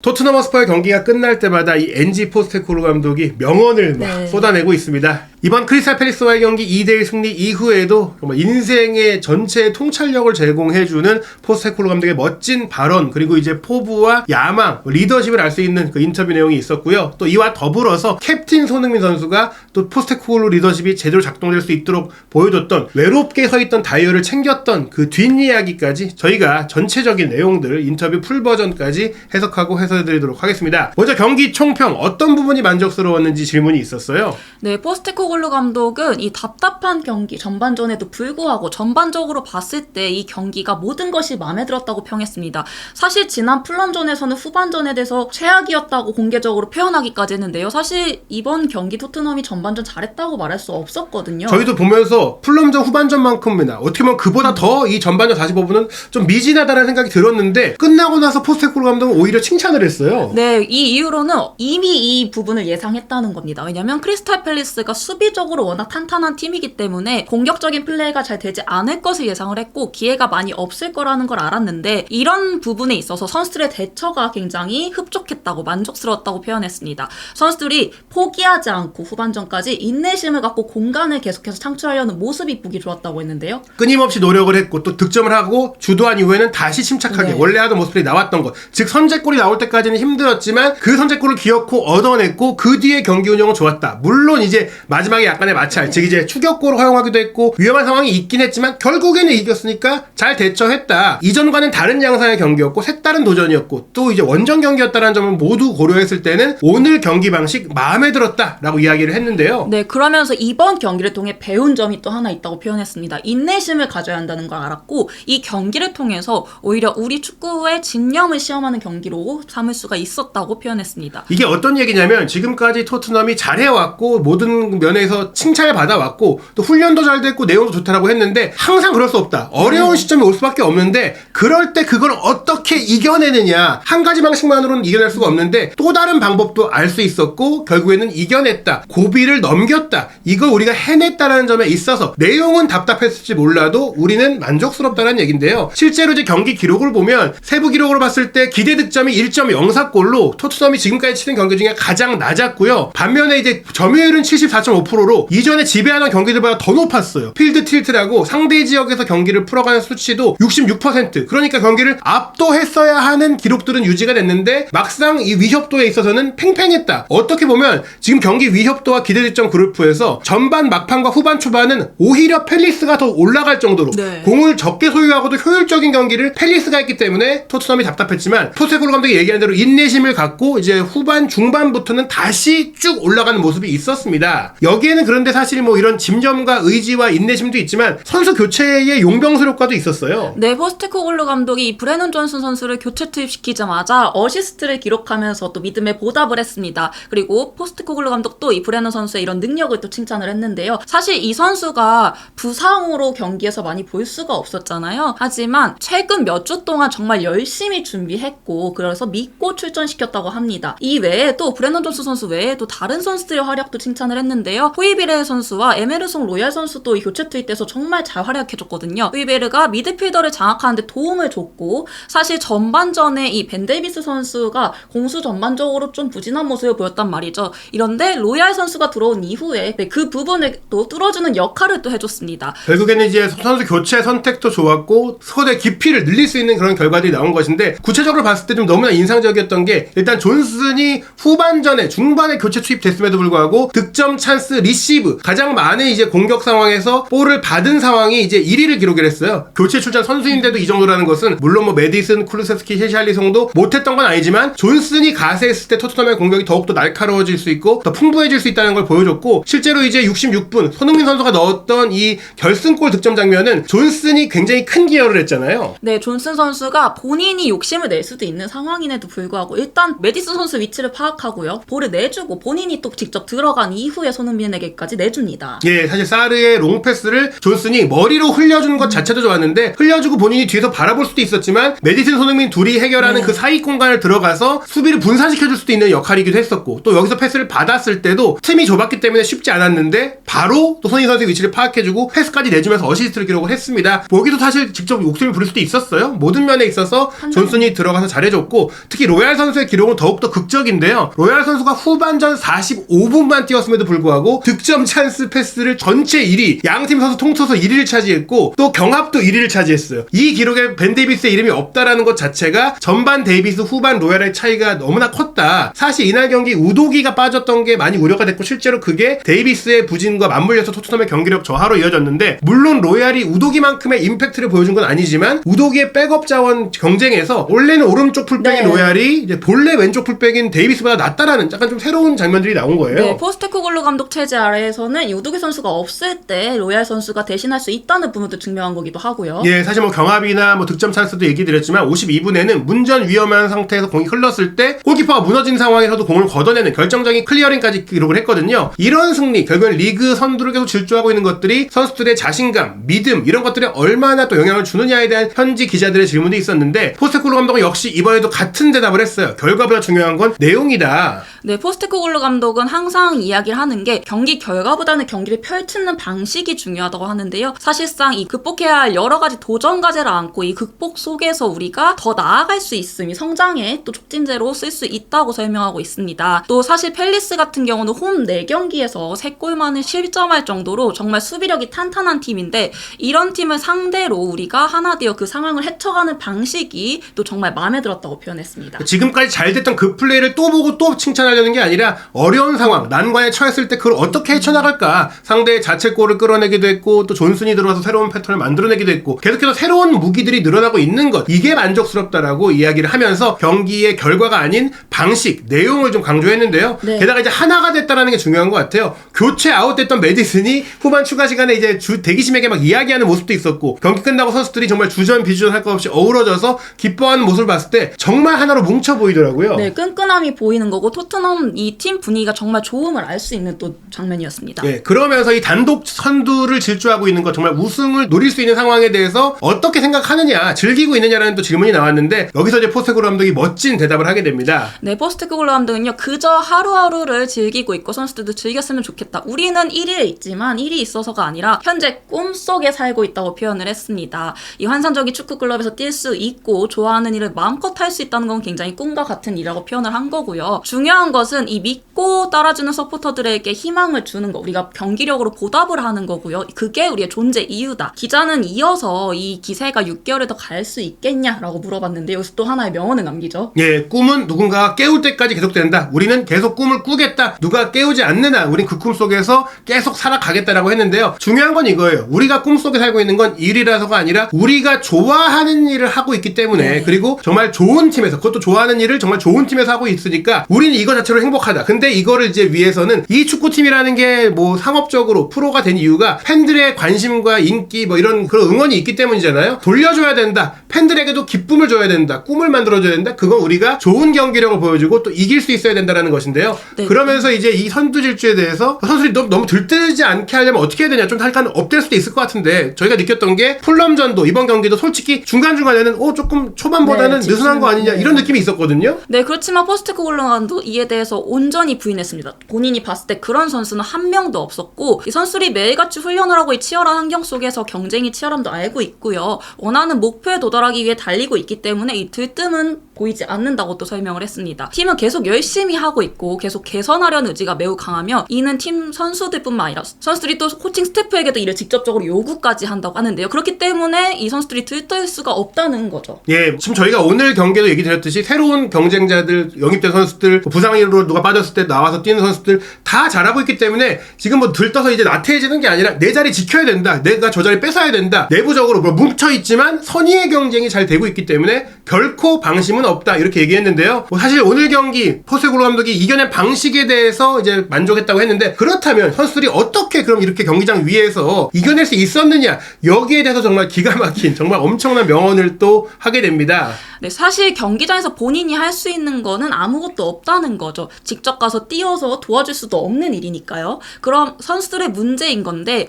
토트넘 허스퍼의 경기가 끝날 때마다 이 엔지 포스테코글루 감독이 명언을 막 쏟아내고 있습니다. 이번 크리스탈 팰리스와의 경기 2대1 승리 이후에도 정말 인생의 전체 통찰력을 제공해주는 포스테코글루 감독의 멋진 발언, 그리고 이제 포부와 야망, 리더십을 알 수 있는 그 인터뷰 내용이 있었고요. 또 이와 더불어서 캡틴 손흥민 선수가 또 포스테코글루 리더십이 제대로 작동될 수 있도록 보여줬던, 외롭게 서있던 다이어를 챙겼던 그 뒷이야기까지 저희가 전체적인 내용들 인터뷰 풀 버전까지 해석하고 해설해드리도록 하겠습니다. 먼저 경기 총평, 어떤 부분이 만족스러웠는지 질문이 있었어요. 네, 포스테코글루 감독은 이 답답한 경기 전반전에도 불구하고 전반적으로 봤을 때 이 경기가 모든 것이 마음에 들었다고 평했습니다. 사실 지난 플럼전에서는 후반전에 대해서 최악이었다고 공개적으로 표현하기까지 했는데요. 사실 이번 경기 토트넘이 전반전 잘했다고 말할 수 없었거든요. 저희도 보면서 플럼전 후반전만큼이나 어떻게 보면 그보다 더 이 전반전 45분은 좀 미진하다는 생각이 들었는데, 끝나고 나서 포스테코글루 감독은 오히려 칭찬을 했어요. 네, 이 이유로는 이미 이 부분을 예상했다는 겁니다. 왜냐면 크리스탈 팰리스가 수비적으로 워낙 탄탄한 팀이기 때문에 공격적인 플레이가 잘 되지 않을 것을 예상을 했고 기회가 많이 없을 거라는 걸 알았는데, 이런 부분에 있어서 선수들의 대처가 굉장히 흡족했다고, 만족스러웠다고 표현했습니다. 선수들이 포기하지 않고 후반전까지 인내심을 갖고 공간을 계속해서 창출하려는 모습이 보기 좋았다고 했는데요. 끊임없이 노력을 했고 또 득점을 하고 주도한 이후에는 다시 침착하게 원래 하던 모습들이 나왔던 것, 즉 선제골이 나올 때까지는 힘들었지만 그 선제골을 기어코 얻어냈고 그 뒤에 경기 운영은 좋았다. 물론 이제 마지막에 약간의 마찰, 즉 이제 추격골을 허용하기도 했고 위험한 상황이 있긴 했지만 결국에는 이겼으니까 잘 대처했다. 이전과는 다른 양상의 경기였고 색다른 도전이었고 또 이제 원정 경기였다는 점을 모두 고려했을 때는 오늘 경기 방식 마음에 들었다라고 이야기를 했는데요. 네, 그러면서 이번 경기를 통해 배운 점이 또 하나 있다고 표현했습니다. 인내심을 가져야 한다는 걸 알았고 이 경기를 통해서 오히려 우리 축구의 진념을 시험하는 경기로 삼을 수가 있었다고 표현했습니다. 이게 어떤 얘기냐면, 지금까지 토트넘이 잘해왔고 모든 면에서 칭찬을 받아왔고 또 훈련도 잘 됐고 내용도 좋다라고 했는데 항상 그럴 수 없다. 어려운 시점이 올 수밖에 없는데 그럴 때 그걸 어떻게 이겨내느냐, 한 가지 방식만으로는 이겨낼 수가 없는데 또 다른 방법도 알 수 있었고 결국에는 이겨냈다. 고비를 넘겼다. 이걸 우리가 해냈다라는 점에 있어서 내용은 답답했을지 몰라도 우리는 만족스럽다는 얘긴데요. 실제로 이제 경기 기록을 보면 세부 기록으로 봤을 때 기대 득점이 1.04골로 토트넘이 지금까지 치른 경기 중에 가장 낮았고요. 반면에 이제 점유율은 74.5%로 이전에 지배하던 경기들보다 더 높았어요. 필드 틸트라고 상대 지역에서 경기를 풀어가는 수치도 66%. 그러니까 경기를 압도했어야 하는 기록들은 유지가 됐는데 막상 이 위협도에 있어서는 팽팽했다. 어떻게 보면 지금 경기 위협도와 기대 득점 그룹에서 전반 막판과 후반 초반은 오히려 팰리스가 더 올라갈 정도로 공을 적게 소유하고도 효율적인 경기를 팰리스가 했기 때문에 토트넘이 답답했지만, 포스테코글루 감독이 얘기한 대로 인내심을 갖고 이제 후반 중반부터는 다시 쭉 올라가는 모습이 있었습니다. 여기에는 그런데 사실 뭐 이런 집념과 의지와 인내심도 있지만 선수 교체의 용병술 효과도 있었어요. 네, 포스테코글루 감독이 브레넌 존슨 선수를 교체 투입시키자마자 어시스트를 기록하면서 또 믿음에 보답을 했습니다. 그리고 포스테코글루 감독도 이 브레넌 선수의 이런 능력을 또 칭찬을 했는데요. 사실 이 선수가 부상으로 경기에서 많이 볼 수가 없었잖아요. 하지만 최근 몇 주 동안 정말 열심히 준비했고 그래서 믿고 출전시켰다고 합니다. 이 외에 또 브레넌 존슨 선수 외에 또 다른 선수들의 활약도 칭찬을 했는데요. 호이비레 선수와 에메르송 로얄 선수도 이 교체 투입돼서 정말 잘 활약해줬거든요. 호이비레가 미드필더를 장악하는데 도움을 줬고, 사실 전반전에 이 벤 데이비스 선수가 공수 전반적으로 좀 부진한 모습을 보였단 말이죠. 이런데 로얄 선수가 들어온 이후에 그 부분을 또 뚫어주는 역할을 또 해줬습니다. 결국에는 이제 선수 교체 선택도 좋았고 스쿼드의 깊이를 늘릴 수 있는 그런 결과들이 나온 것인데, 구체적으로 봤을 때 좀 너무나 인상적이었던 게, 일단 존슨이 후반전에 중반에 교체 투입됐음에도 불구하고 득점, 찬스, 리시브 가장 많은 이제 공격 상황에서 볼을 받은 상황이 이제 1위를 기록을 했어요. 교체 출전 선수인데도 이 정도라는 것은 물론 뭐 메디슨, 쿠루세스키, 셰샬리송도 못했던 건 아니지만 존슨이 가세했을 때 토트넘의 공격이 더욱더 날카로워질 수 있고 더 풍부해질 수 있다는 걸 보여줬고, 실제로 이제 66분 손흥민 선수가 넣었던 이 결승골 득점 장면은 존슨이 굉장히 큰 기여를 했잖아요. 네, 존슨 선수가 본인이 욕심을 낼 수도 있는 상황임에도 불구하고 일단 메디슨 선수 위치를 파악하고요. 볼을 내주고 본인이 또 직접 들어간 이후에 손흥민에게까지 내줍니다. 예, 사실 사르의 롱패스를 존슨이 머리로 흘려준 것 자체도 좋았는데 흘려주고 본인이 뒤에서 바라볼 수도 있었지만 메디슨, 손흥민 둘이 해결하는 그 사이 공간을 들어가서 수비를 분산시켜줄 수도 있는 역할이기도 했었고, 또 여기서 패스를 받았을 때도 틈이 좁았기 때문에 쉽지 않았는데 바로 또 손흥민 선수의 위치를 파악해주고 패스까지 내주면서 어시스트를 기록을 했습니다. 여기도 사실 직접 욕심을 부릴 수도 있었어요. 모든 면에 있어서 존슨이 들어가서 잘해줬고, 특히 로얄 선수의 기록은 더욱더 극적인데요. 로얄 선수가 후반전 45분만 뛰었음에도 불구하고 득점 찬스 패스를 전체 1위, 양팀 선수 통틀어서 1위를 차지했고 또 경합도 1위를 차지했어요. 이 기록에 벤 데이비스의 이름이 없다라는 것 자체가 전반 데이비스 후반 로얄의 차이가 너무나 컸다. 사실 이날 경기 우도기가 빠졌던 게 많이 우려가 됐고 실제로 그게 데이비스의 부진과 맞물려서 토트넘의 경기력 저하로 이어졌는데 물론 로얄이 우도기만큼의 임팩트를 보여준 건 아니지만 우도기의 백업 자원 경쟁에서 원래는 오른쪽 풀백인 네. 로얄이 이제 본래 왼쪽 풀백인 데이비스보다 낫다라는 약간 좀 새로운 장면들이 나온 거예요. 네, 포스테코글루 감독 체제 아래에서는 유도기 선수가 없을 때 로얄 선수가 대신할 수 있다는 부분도 증명한 거기도 하고요. 예, 사실 뭐 경합이나 뭐 득점 찬스도 얘기 드렸지만 52분에는 문전 위험한 상태에서 공이 흘렀을 때 골키퍼가 무너진 상황에서도 공을 걷어내는 결정적인 클리어링까지 기록을 했거든요. 이런 승리, 결국엔 리그 선두를 계속 질주하고 있는 것들이 선수들의 자신감, 믿음 이런 것들에 얼마나 또 영향을 주느냐에 대한 현지 기자들의 질문도 있었는데 포스테코글루 감독은 역시 이번에도 같은 대답을 했어요. 결과보다 중요한 건 내용이다. 네, 포스테코글루 감독은 항상 이야기를 하는 게 경기 결과보다는 경기를 펼치는 방식이 중요하다고 하는데요. 사실상 이 극복해야 할 여러 가지 도전 과제를 안고 이 극복 속에서 우리가 더 나아갈 수 있음이 성장의 또 촉진제로 쓸 수 있다고 설명하고 있습니다. 또 사실 펠리스 같은 경우는 홈 4경기에서 3골만을 실점할 정도로 정말 수비력이 탄탄한 팀인데 이런 팀을 상대로 우리가 하나 되어 그 상황을 헤쳐가는 방식이 또 정말 마음에 들었다고 표현했습니다. 지금까지 잘 됐던 그 플레이를 또 보고 또 칭찬하려는 게 아니라 어려운 상황, 난관에 처했을 때 그걸 어떻게 헤쳐나갈까 상대의 자책골을 끌어내기도 했고 또 존슨이 들어와서 새로운 패턴을 만들어내기도 했고 계속해서 새로운 무기들이 늘어나고 있는 것 이게 만족스럽다라고 이야기를 하면서 경기의 결과가 아닌 방식, 내용을 좀 강조했는데요. 네. 게다가 이제 하나가 됐다라는 게 중요한 것 같아요. 교체 아웃됐던 메디슨이 후반 추가 시간에 이제 대기심에게 막 이야기하는 모습도 있었고 경기 끝나고 선수들이 정말 주전 비주전 할 것 없이 어우러져서 기뻐하는 모습을 봤을 때 정말 하나로 뭉쳐 보이더라고요. 네, 끈끈함이 보이는 거고 토트넘 이 팀 분위기가 정말 좋음을 알 수 있는 또 장면이었습니다. 예, 그러면서 이 단독 선두를 질주하고 있는 것 정말 우승을 노릴 수 있는 상황에 대해서 어떻게 생각하느냐, 즐기고 있느냐라는 또 질문이 나왔는데 여기서 이제 포스테코글루 감독이 멋진 대답을 하게 됩니다. 네, 포스테코글루 감독은요, 그저 하루하루를 즐기고 있고 선수들도 즐겼으면 좋겠다. 우리는 1위에 있지만 1위 있어서가 아니라 현재 꿈속에 살고 있다고 표현을 했습니다. 이 환상적인 축구 클럽에서 뛸 수 있고 좋아하는 일을 마음껏 할 수 있다는 건 굉장히 꿈과 같은 일이라고 표현을 한 거고요. 중요한 것은 이 믿고 따라주는 서포터들에게 희망을 주는 거, 우리가 경기력으로 보답을 하는 거고요. 그게 우리의 존재 이유다. 기자는 이어서 이 기세가 6개월에 더 갈 수 있겠냐라고 물어봤는데 여기서 또 하나의 명언을 남기죠. 예, 꿈은 누군가가 깨울 때까지 계속된다. 우리는 계속 꿈을 꾸겠다. 누가 깨우지 않는 한 우린 그 꿈 속에서 계속 살아가겠다라고 했는데요. 중요한 건 이거예요. 우리가 꿈속에 살고 있는 건 일이라서가 아니라 우리가 좋아하는 일을 하고 있기 때문에 네. 그리고 정말 좋은 팀에서 그것도 좋아하는 일을 정말 좋은 팀에서 하고 있으니까 우리는 이거 자체로 행복하다. 근데 이거를 이제 위해서는 이 축구팀이라는 게 뭐 상업적으로 프로가 된 이유가 팬들의 관심과 인기 뭐 이런 그런 응원이 있기 때문이잖아요. 돌려줘야 된다. 팬들에게도 기쁨을 줘야 된다. 꿈을 만들어줘야 된다. 그건 우리가 좋은 경기력을 보여주고 또 이길 수 있어야 된다라는 것인데요. 네. 그러면서 이제 이 선두질주에 대해서 선수들이 너무 들뜨지 않게 하려면 어떻게 해야 되냐. 좀 약간 업될 수도 있을 것 같은데 저희가 느꼈던 게 풀럼전도 이번 경기도 솔직히 중간중간에는 조금 초반보다는 네, 느슨한 거 아니냐 이런 느낌이 있었거든요. 네, 그렇지만 포스테코글루 감독도 이에 대해서 온전히 부인했습니다. 본인이 봤을 때 그런 선수는 한 명도 없었고 이 선수들이 매일같이 훈련을 하고 이 치열한 환경 속에서 경쟁이 치열함도 알고 있고요. 원하는 목표에 도달하기 위해 달리고 있기 때문에 이 들뜸은 보이지 않는다고 또 설명을 했습니다. 팀은 계속 열심히 하고 있고 계속 개선하려는 의지가 매우 강하며 이는 팀 선수들뿐만 아니라 선수들이 또 코칭 스태프에게도 이를 직접적으로 요구까지 한다고 하는데요. 그렇기 때문에 이 선수들이 들뜰 수가 없다는 거죠. 예, 지금 저희가 오늘 경기도 얘기 드렸듯이 새로운 경쟁자들, 영입된 선수들, 부상으로 누가 빠졌을 때 나와서 뛰는 선수들 다 잘하고 있기 때문에 지금 뭐 들떠서 이제 나태해지는 게 아니라 내 자리 지켜야 된다. 내가 저 자리 뺏어야 된다. 내부적으로 뭐 뭉쳐있지만 선의의 경쟁이 잘 되고 있기 때문에 결코 방심은 없다. 이렇게 얘기했는데요. 사실 오늘 경기 포스테코글루 감독이 이겨낸 방식에 대해서 이제 만족했다고 했는데 그렇다면 선수들이 어떻게 그럼 이렇게 경기장 위에서 이겨낼 수 있었느냐 여기에 대해서 정말 기가 막힌 정말 엄청난 명언을 또 하게 됩니다. 네, 사실 경기장에서 본인이 할 수 있는 거는 아무것도 없다는 거죠. 직접 가서 뛰어서 도와줄 수도 없는 일이니까요. 그럼 선수들의 문제인 건데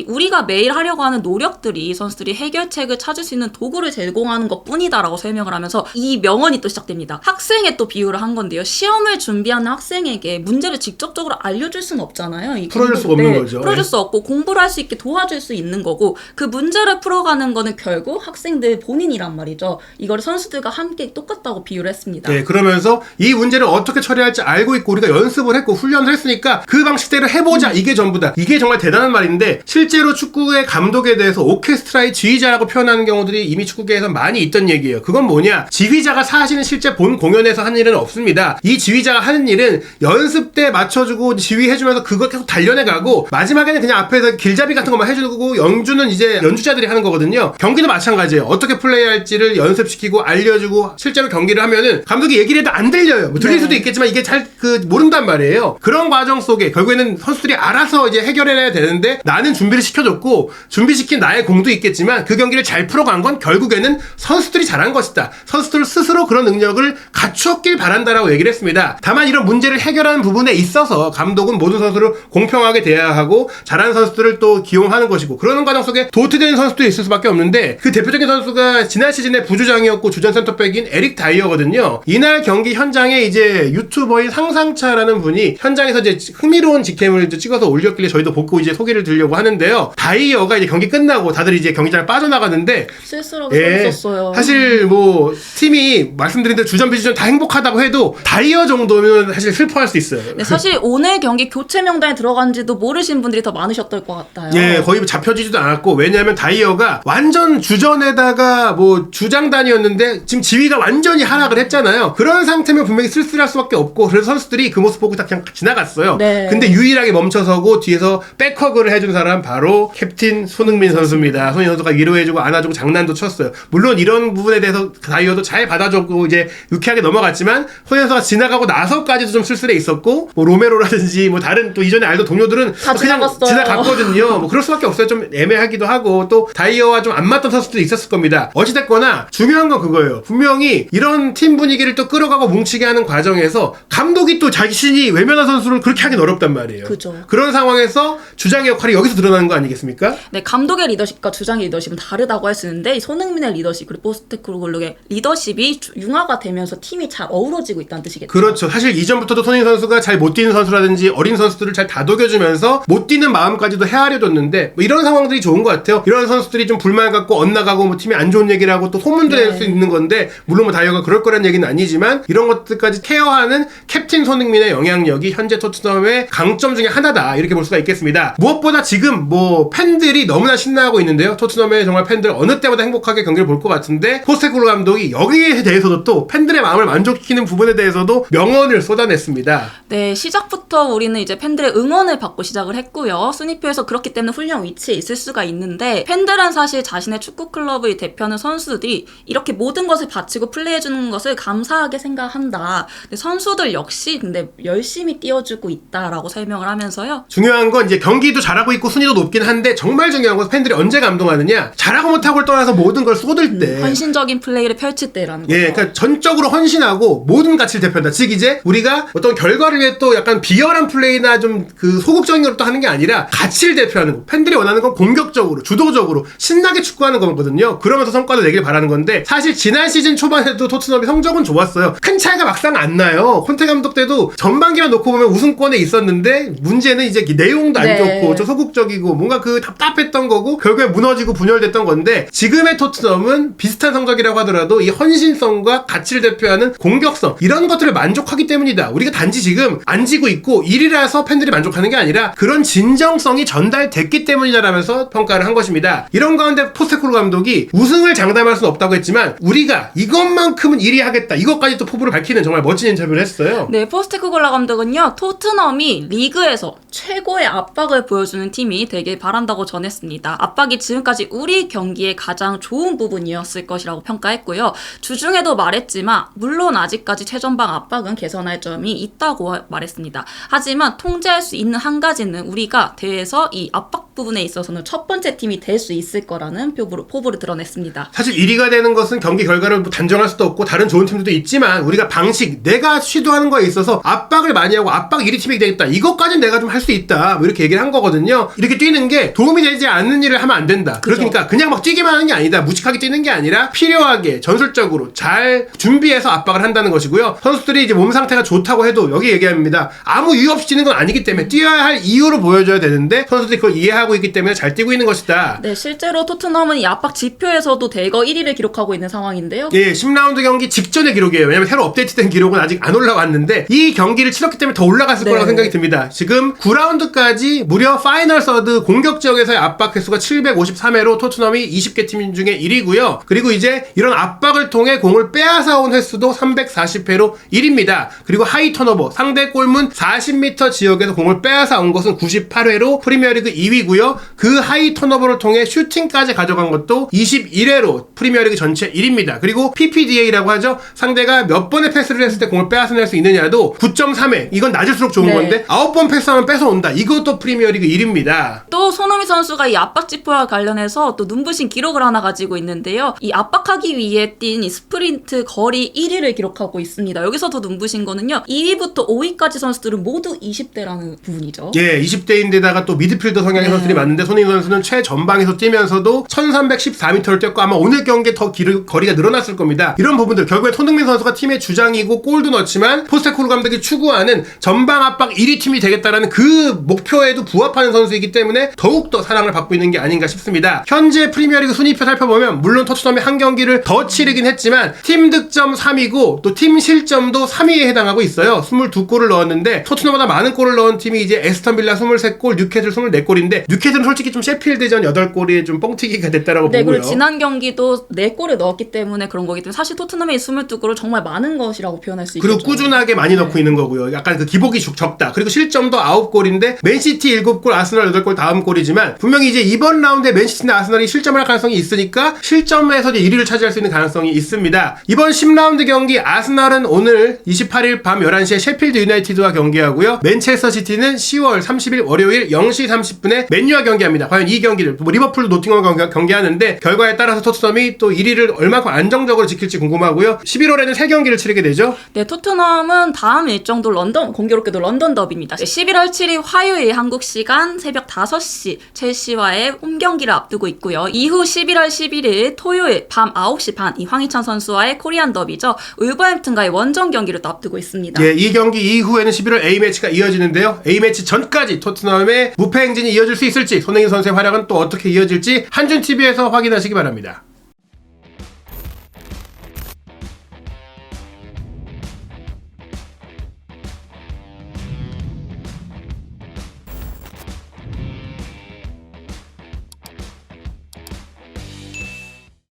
우리가 매일 하려고 하는 노력들이 선수들이 해결책을 찾을 수 있는 도구를 제공하는 것뿐이다라고 설명을 하면서 이 명언이 또 시작됩니다. 학생에 또 비유를 한 건데요. 시험을 준비하는 학생에게 문제를 직접적으로 알려줄 수는 없잖아요. 풀어줄 수가 없는 거죠. 풀어줄 수 없고 공부를 할 수 있게 도와줄 수 있는 거고 그 문제를 풀어가는 거는 결국 학생들 본인이란 말이죠. 이거를 선수 선수들과 함께 똑같다고 비유를 했습니다. 네, 그러면서 이 문제를 어떻게 처리할지 알고 있고 우리가 연습을 했고 훈련을 했으니까 그 방식대로 해보자. 이게 전부다. 이게 정말 대단한 말인데 실제로 축구의 감독에 대해서 오케스트라의 지휘자라고 표현하는 경우들이 이미 축구계에서 많이 있던 얘기예요. 그건 뭐냐? 지휘자가 사실은 실제 본 공연에서 하는 일은 없습니다. 이 지휘자가 하는 일은 연습 때 맞춰주고 지휘해주면서 그걸 계속 단련해가고 마지막에는 그냥 앞에서 길잡이 같은 것만 해주고 연주는 이제 연주자들이 하는 거거든요. 경기도 마찬가지예요. 어떻게 플레이할지를 연습시키고 알려주고 실제로 경기를 하면은 감독이 얘기를 해도 안 들려요. 뭐 들릴 수도 있겠지만 이게 잘 모른단 말이에요. 그런 과정 속에 결국에는 선수들이 알아서 이제 해결해야 되는데 나는 준비를 시켜줬고 준비시킨 나의 공도 있겠지만 그 경기를 잘 풀어간 건 결국에는 선수들이 잘한 것이다. 선수들 스스로 그런 능력을 갖추었길 바란다라고 얘기를 했습니다. 다만 이런 문제를 해결하는 부분에 있어서 감독은 모든 선수를 공평하게 대해야 하고 잘하는 선수들을 또 기용하는 것이고 그러는 과정 속에 도태되는 선수도 있을 수밖에 없는데 그 대표적인 선수가 지난 시즌에 부주장이었고 주전 센터백인 에릭 다이어거든요. 이날 경기 현장에 이제 유튜버인 상상차라는 분이 현장에서 이제 흥미로운 직캠을 이제 찍어서 올렸길래 저희도 보고 이제 소개를 드리려고 하는데요. 다이어가 이제 경기 끝나고 다들 이제 경기장을 빠져나가는데 쓸쓸하게 썼어요. 사실 뭐 팀이 말씀드린 대로 주전 비주전 다 행복하다고 해도 다이어 정도면 사실 슬퍼할 수 있어요. 네, 사실 오늘 경기 교체 명단에 들어간지도 모르신 분들이 더 많으셨을 것 같아요. 예, 거의 잡혀지지도 않았고 왜냐하면 다이어가 완전 주전에다가 뭐 주장단이었는데 지금 지위가 완전히 하락을 했잖아요. 그런 상태면 분명히 쓸쓸할 수밖에 없고 그래서 선수들이 그 모습 보고 다 그냥 지나갔어요. 네. 근데 유일하게 멈춰서고 뒤에서 백허그를 해준 사람 바로 캡틴 손흥민 선수입니다. 손흥민 선수가 위로해주고 안아주고 장난도 쳤어요. 물론 이런 부분에 대해서 다이어도 잘 받아줬고 이제 유쾌하게 넘어갔지만 손흥민 선수가 지나가고 나서까지도 좀 쓸쓸해 있었고 뭐 로메로라든지 뭐 다른 또 이전에 알던 동료들은 다 그냥 지나갔어요. 지나갔거든요. 뭐 그럴 수밖에 없어요. 좀 애매하기도 하고 또 다이어와 좀 안 맞던 선수도 있었을 겁니다. 어찌됐거나 중요한 건 그거예요. 분명히 이런 팀 분위기를 또 끌어가고 뭉치게 하는 과정에서 감독이 또 자신이 외면한 선수를 그렇게 하긴 어렵단 말이에요. 그죠. 그런 상황에서 주장의 역할이 여기서 드러나는 거 아니겠습니까? 네, 감독의 리더십과 주장의 리더십은 다르다고 할 수 있는데 이 손흥민의 리더십 그리고 포스테코글루의 리더십이 융화가 되면서 팀이 잘 어우러지고 있다는 뜻이겠죠. 그렇죠. 사실 이전부터도 손흥민 선수가 잘 못 뛰는 선수라든지 어린 선수들을 잘 다독여주면서 못 뛰는 마음까지도 헤아려줬는데 뭐 이런 상황들이 좋은 것 같아요. 이런 선수들이 좀 불만 갖고 엇나가고 뭐 팀이 안 좋은 얘기를 하고 또 소문도 낼 수 있는 건데 물론 뭐 다이어가 그럴 거란 얘기는 아니지만 이런 것들까지 케어하는 캡틴 손흥민의 영향력이 현재 토트넘의 강점 중에 하나다 이렇게 볼 수가 있겠습니다. 무엇보다 지금 뭐 팬들이 너무나 신나하고 있는데요. 토트넘의 정말 팬들 어느 때보다 행복하게 경기를 볼 것 같은데 포스테코글루 감독이 여기에 대해서도 또 팬들의 마음을 만족시키는 부분에 대해서도 명언을 쏟아냈습니다. 네, 시작부터 우리는 이제 팬들의 응원을 받고 시작을 했고요. 순위표에서 그렇기 때문에 훌륭한 위치에 있을 수가 있는데 팬들은 사실 자신의 축구 클럽을 대표하는 선수들이 이렇게 모든 것을 바치고 플레이해주는 것을 감사하게 생각한다. 근데 선수들 역시 근데 열심히 뛰어주고 있다라고 설명을 하면서요. 중요한 건 이제 경기도 잘하고 있고 순위도 높긴 한데 정말 중요한 건 팬들이 언제 감동하느냐 잘하고 못하고를 떠나서 모든 걸 쏟을 때 헌신적인 플레이를 펼칠 때라는 거죠. 예, 그러니까 전적으로 헌신하고 모든 가치를 대표한다. 즉 이제 우리가 어떤 결과를 위해 또 약간 비열한 플레이나 좀 그 소극적인 걸 또 하는 게 아니라 가치를 대표하는 거. 팬들이 원하는 건 공격적으로, 주도적으로 신나게 축구하는 거거든요. 그러면서 성과를 내길 바라는 건데 사실 지난 시즌 초반에도 토트넘이 성적은 좋았어요. 큰 차이가 막상 안 나요. 콘테 감독 때도 전반기만 놓고 보면 우승권에 있었는데 문제는 이제 내용도 안 좋고 좀 소극적이고 뭔가 그 답답했던 거고 결국에 무너지고 분열됐던 건데 지금의 토트넘은 비슷한 성적이라고 하더라도 이 헌신성과 가치를 대표하는 공격성 이런 것들을 만족하기 때문이다. 우리가 단지 지금 안 지고 있고 1위라서 팬들이 만족하는 게 아니라 그런 진정성이 전달됐기 때문이다라면서 평가를 한 것입니다. 이런 가운데 포스테코글루 감독이 우승을 장담할 수는 없다고 했지만 우리가 이것만큼은 1위 하겠다. 이것까지 또 포부를 밝히는 정말 멋진 인터뷰를 했어요. 네, 포스테코글루 감독은요. 토트넘이 리그에서 최고의 압박을 보여주는 팀이 되길 바란다고 전했습니다. 압박이 지금까지 우리 경기의 가장 좋은 부분이었을 것이라고 평가했고요. 주중에도 말했지만 물론 아직까지 최전방 압박은 개선할 점이 있다고 말했습니다. 하지만 통제할 수 있는 한 가지는 우리가 대회에서 이 압박 부분에 있어서는 첫 번째 팀이 될 수 있을 거라는 포부를 드러냈습니다. 사실 1위가 되는 것은 경기 결과를 단정할 수도 없고 다른 좋은 팀들도 있지만 우리가 방식, 내가 시도하는 거에 있어서 압박을 많이 하고 압박 1위 팀이 되겠다. 이것까지는 내가 좀 할 수 있다. 뭐 이렇게 얘기를 한 거거든요. 이렇게 뛰는 게 도움이 되지 않는 일을 하면 안 된다. 그죠. 그러니까 그냥 막 뛰기만 하는 게 아니다. 무식하게 뛰는 게 아니라 필요하게 전술적으로 잘 준비해서 압박을 한다는 것이고요. 선수들이 이제 몸 상태가 좋다고 해도 여기 얘기합니다. 아무 이유 없이 뛰는 건 아니기 때문에 뛰어야 할 이유를 보여줘야 되는데 선수들이 그걸 이해하고 있기 때문에 잘 뛰고 있는 것이다. 네, 실제로 토트넘은 이 압박 지표에서도 대거 1위를 기록하고 있는 상황입니다. 상황인데요. 예, 10라운드 경기 직전의 기록이에요. 왜냐면 새로 업데이트된 기록은 아직 안 올라왔는데 이 경기를 치렀기 때문에 더 올라갔을 네. 거라고 생각이 듭니다. 지금 9라운드까지 무려 파이널 서드 공격 지역에서의 압박 횟수가 753회로 토트넘이 20개 팀 중에 1위고요. 그리고 이제 이런 압박을 통해 공을 빼앗아온 횟수도 340회로 1위입니다. 그리고 하이 턴오버, 상대 골문 40m 지역에서 공을 빼앗아온 것은 98회로 프리미어리그 2위고요. 그 하이 턴오버를 통해 슈팅까지 가져간 것도 21회로 프리미어리그 전체 1위입니다. 그리고 PPDA라고 하죠. 상대가 몇 번의 패스를 했을 때 공을 빼앗아낼 수 있느냐도 9.3회. 이건 낮을수록 좋은 네. 건데 9번 패스하면 뺏어온다. 이것도 프리미어리그 1위입니다. 또 손흥민 선수가 이 압박 지표와 관련해서 또 눈부신 기록을 하나 가지고 있는데요. 이 압박하기 위해 뛴 이 스프린트 거리 1위를 기록하고 있습니다. 여기서 더 눈부신 거는요. 2위부터 5위까지 선수들은 모두 20대라는 부분이죠. 예, 20대인데다가 또 미드필더 성향의 선수들이 많은데 손흥민 선수는 최전방에서 뛰면서도 1314m를 뛰었고 아마 오늘 경기에 더 거리가 늘어났을 겁니다. 이런 부분들 결국에 손흥민 선수가 팀의 주장이고 골도 넣었지만 포스테코글루 감독이 추구하는 전방 압박 1위 팀이 되겠다라는 그 목표에도 부합하는 선수이기 때문에 더욱더 사랑을 받고 있는 게 아닌가 싶습니다. 현재 프리미어리그 순위표 살펴보면 물론 토트넘이 한 경기를 더 치르긴 했지만 팀 득점 3위고 또 팀 실점도 3위에 해당하고 있어요. 22골을 넣었는데 토트넘보다 많은 골을 넣은 팀이 이제 에스턴 빌라 23골, 뉴캐슬 24골인데 뉴캐슬은 솔직히 좀 셰필드전 8골이 좀 뻥튀기가 됐다라고 네, 보고요. 그리고 지난 경기도 4골을 넣었기 때문에 그런 거기 때문에 사실 토트넘의 22골을 정말 많은 것이라고 표현할 수 있겠죠. 그리고 꾸준하게 많이 넣고 있는 거고요. 약간 그 기복이 적다. 그리고 실점도 9골인데 맨시티 7골, 아스널 8골 다음 골이지만 분명히 이제 이번 라운드에 맨시티나 아스널이 실점을 할 가능성이 있으니까 실점에서 이제 1위를 차지할 수 있는 가능성이 있습니다. 이번 10라운드 경기 아스널은 오늘 28일 밤 11시에 셰필드 유나이티드와 경기하고요. 맨체스터 시티는 10월 30일 월요일 0시 30분에 맨유와 경기합니다. 과연 이 경기를 리버풀도 노팅엄과 경기하는데 결과에 따라서 토트넘이 또 1위를 얼마큼 안정적으로 지킬지 궁금하고요. 11월에는 3경기를 치르게 되죠. 네, 토트넘은 다음 일정도 공교롭게도 런던 더비입니다. 11월 7일 화요일 한국 시간 새벽 5시 첼시와의 홈 경기를 앞두고 있고요. 이후 11월 11일 토요일 밤 9시 반 이 황희찬 선수와의 코리안 더비죠. 울버햄튼과의 원정 경기를 또 앞두고 있습니다. 예, 이 경기 이후에는 11월 A매치가 이어지는데요. A매치 전까지 토트넘의 무패 행진이 이어질 수 있을지 손흥민 선수의 활약은 또 어떻게 이어질지 한준TV에서 확인하시기 바랍니다.